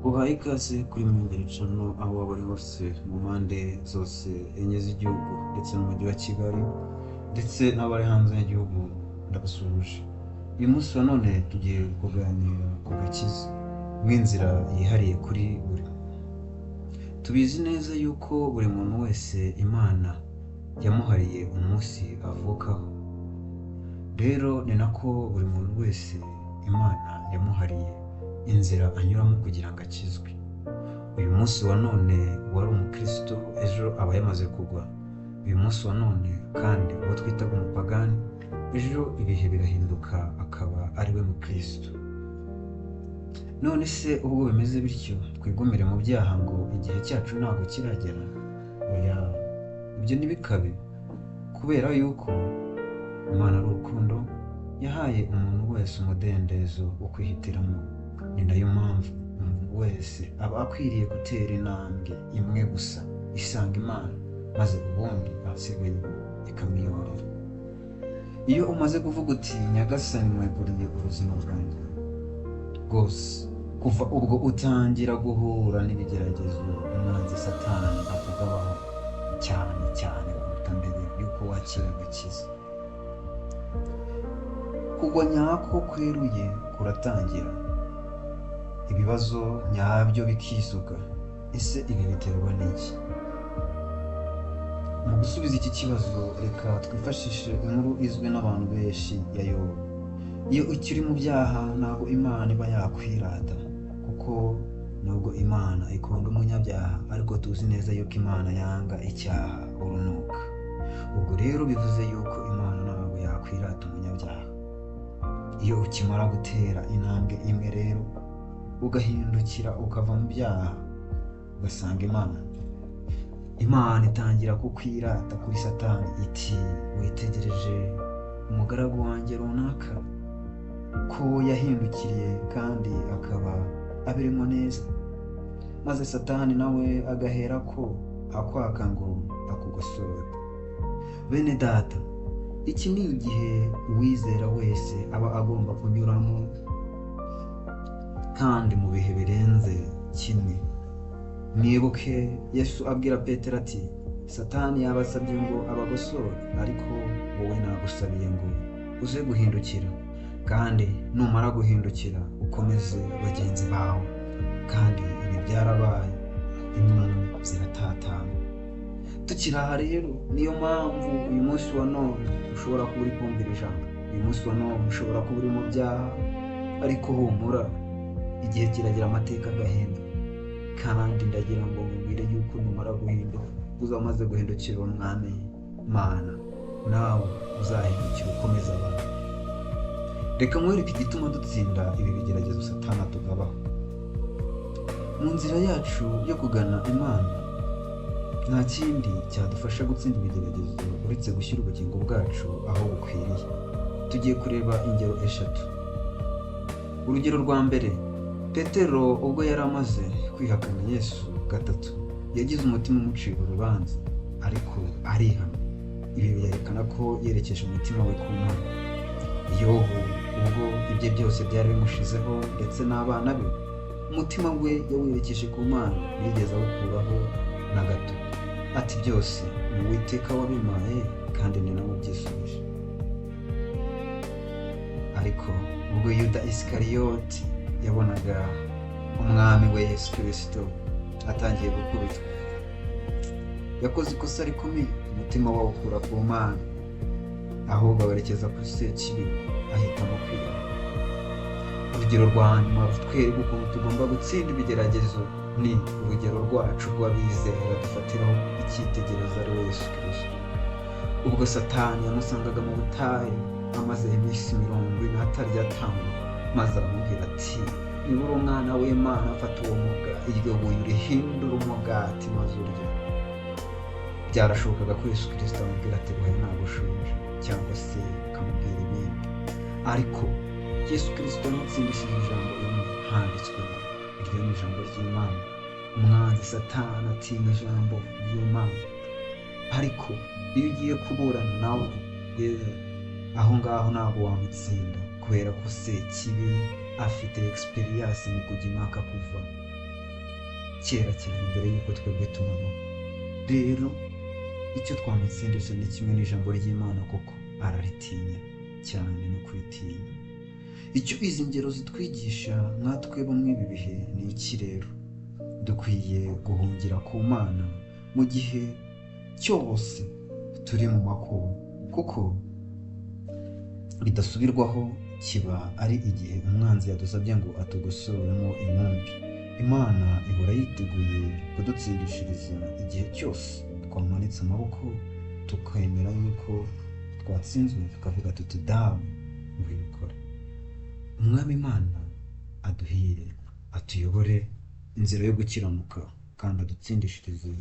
Uhaye ikaze kuri Urugendo aho waba uri hose mu mpande zose enye z'igihugu ndetse n'umujyi wa Kigali ndetse n'abari hanze y'igihugu ndabasuhuje. Uyu munsi wa none tugiye kuganira ku gakiza nk'inzira yihariye kuri buri. Tubizi neza yuko buri muntu wese Imana yamuhariye umunsi avukaho. Rero ni nako buri muntu wese Imana yamuhariye inzira anyuramo kugira ngo akizwe. Uyu munsi wa none wari umukristo, ejo aba yamaze kugwa. Uyu munsi wa none kandi uwo twitaga umupagani, ejo ibihe birahinduka akaba ari we mukristo. None se ubwo bimeze bityo twigumire mu byaha ngo igihe cyacu ntabwo kiragera? Oya, ibyo ntibikabe, kubera yuko Imana ari urukundo, yahaye umuntu wese umudendezo wo kwihitiramo. Ni nayo mpamvu umuntu wese aba akwiriye gutera intambwe imwe gusa isanga Imana, maze ubundi ahasigaye ikamwiyorera. Iyo umaze kuvuga uti Nyagasani mweguriye ubuzima bwanjye rwose, kuva ubwo utangira guhura n'ibigeragezo umwanzi Satani akugabaho cyane kuruta mbere yuko wakira agakiza. Kugwa nyako kweruye kuratangira, ibibazo nyabyo bikisuka. Ese ibi biterwa n'iki? Mu gusubiza iki kibazo, reka twifashishe inkuru izwi n'abantu benshi ya Yobu. Iyo ukiri mu byaha ntabwo Imana iba yakwirata, kuko nubwo Imana ikunda umunyabyaha, ariko tuzi neza yuko Imana yanga icyaha urunuka. Ubwo rero bivuze yuko Imana ntabwo yakwirata umunyabyaha. Iyo ukimara gutera intambwe imwe rero ugahindukira ukava mu byaha ugasanga Imana itangira kukwirata kuri Satani iti, witegereje umugaragu wanjye runaka ko yahindukiriye kandi akaba abirimo neza. Maze Satani nawe agahera ko akwaka ngo akugosore. Bene data, iki ni igihe uwizera wese aba agomba kunyuramo, kandi mu bihe birenze kimwe. Mwibuke Yesu abwira Petero ati, Satani yabasabye ngo abagosore, ariko wowe nagusabiye ngo uze guhindukira, kandi numara guhindukira ukomeze bagenzi bawe. Kandi ibi byarabaye, intumwa ziratatana. Tukiri aha rero, niyo mpamvu uyu munsi wa none ushobora kuba uri kumvira ijambo. Uyu munsi wa none ushobora kuba uri mu byaha, ariko humura, igihe kiragira amateka agahinduka. Kandi ndagira ngo mubwire yuko numara guhinduka, uzamaze guhindukira umwami Mana, nawe uzahindukira ukomeza abantu. Reka mwereke igituma dutsinda ibi bigeragezo Satani atugabaho. Mu nzira yacu yo kugana Imana, nta kindi cyadufasha gutsinda ibigeragezo uretse gushyira ubugingo bwacu aho bukwiriye. Tugiye kureba ingero eshatu. Urugero rwa mbere, Petero ubwo yari amaze kwihakana Yesu gatatu, yagize umutima umucira urubanza, ariko arihana. Ibi byerekana ko yerekeje umutima we ku Mana. Yobu ubwo ibye byose byari bimushizeho ndetse n'abana be, umutima we yawerekeje ku Mana, yigeze awukuraho na gato. Ati byose ni Uwiteka wabimpaye, kandi ni nawe ubyisubije. Ariko ubwo Yuda Isikariyoti yabonaga umwami we Yesu Kristo atangiye gukubitwa, yakoze ikosa rikomeye, umutima we awukura ku Mana, ahubwo awerekeza kuri Sekibi, ahitamo kwihana. Urugero rwa nyuma rutwereka ukuntu tugomba gutsinda ibigeragezo ni urugero rwacu rw'abizera dufatiraho icyitegererezo, ari we Yesu Kristo. Ubwo Satani yamusangaga mu butayu amaze iminsi 40 atarya atanywa, maze aramubwira ati, niba uri umwana w'Imana, fata uwo iryo buye urihindure umugati maze urye. Byarashobokaga ko Yesu Kristo amubwira ati, buhaye ntabwo ushonje, cyangwa se akamubwira ibindi. Ariko Yesu Kristo yamutsindishije ijambo rimwe handitswe, iryo ni ijambo ry'Imana. Umwanzi Satani atinya ijambo ry'Imana, ariko iyo ugiye kuburana nawe aho ngaho ntabwo wamutsinda, kubera ko Sekibi afite experience mu kujya impaka kuva kera cyane mbere y'uko twebwe tunabaho. Rero icyo twamutsindisha ni kimwe n'ijambo ry'Imana, kuko araritinya cyane no kuritinya. Icyo izi ngero zitwigisha nkatwe bo mw'ibi bihe ni iki rero? Dukwiye guhungira ku Mana mu gihe cyose turi mu makuba, kuko bidasubirwaho kiba ari igihe umwanzi yadusabye ngo atugosoremo inkumbi. Imana ihora yiteguye kudutsindishiriza igihe cyose twamanitse amaboko tukemera yuko twatsinzwe, tukavuga tuti dawe ngwino. Umwami Imana aduhire, atuyobore inzira yo gukiranuka kandi adutsindishirize